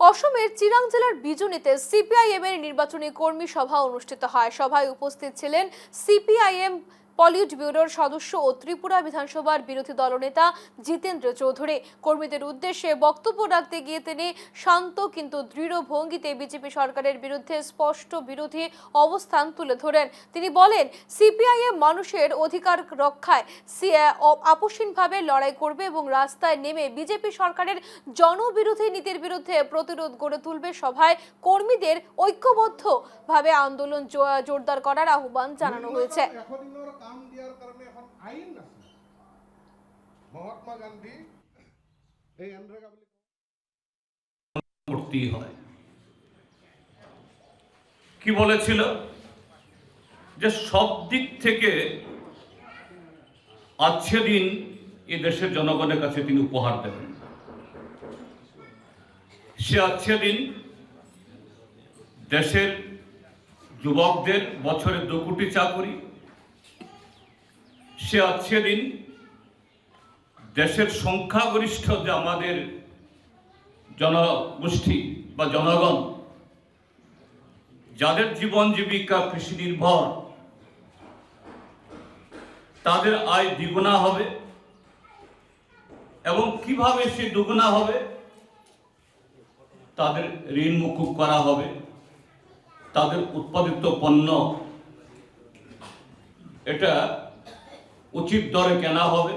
অসমের চিরাং জেলার বিজুনিতে সিপিআইএম এর নির্বাচনী কর্মী সভা অনুষ্ঠিত হয়। সভায় উপস্থিত ছিলেন সিপিআইএম পলিট ব্যুরোর সদস্য ও ত্রিপুরা বিধানসভার বিরোধী দলনেতা জিতেন্দ্র চৌধুরী। কর্মীদের উদ্দেশ্যে বক্তব্য রাখতে গিয়ে তিনি শান্ত কিন্তু দৃঢ় ভঙ্গিতে বিজেপি সরকারের বিরুদ্ধে স্পষ্ট বিরোধী অবস্থান তুলে ধরেন। তিনি বলেন, সিপিআইএম মানুষের অধিকার রক্ষায় আপোষহীনভাবে লড়াই করবে এবং রাস্তায় নেমে বিজেপি সরকারের জনবিরোধী নীতির বিরুদ্ধে প্রতিরোধ গড়ে তুলবে। সভায় কর্মীদের ঐক্যবদ্ধভাবে আন্দোলন জোরদার করার আহ্বান জানানো হয়েছে। কাম দিয়ার কারণে এখন আইন আছে। মহাত্মা গান্ধী এই এনরেগা করতেই হয়। কি বলেছিল যে সব দিক থেকে আজকে দিন এই দেশের জনগণের কাছে তিনি উপহার দেবেন। সে আজকে দিন দেশের যুবকদের বছরে 2 কোটি চাকরি, সে আজকে দিন দেশের সংখ্যাগরিষ্ঠ যে আমাদের জনগোষ্ঠী বা জনগণ, যাদের জীবন জীবিকা কৃষি নির্ভর, তাদের আয় দ্বিগুণা হবে। এবং কিভাবে সে দুগুণা হবে? তাদের ঋণ মুকুব করা হবে, তাদের উৎপাদিত পণ্য এটা উচিত দরে কেনা হবে।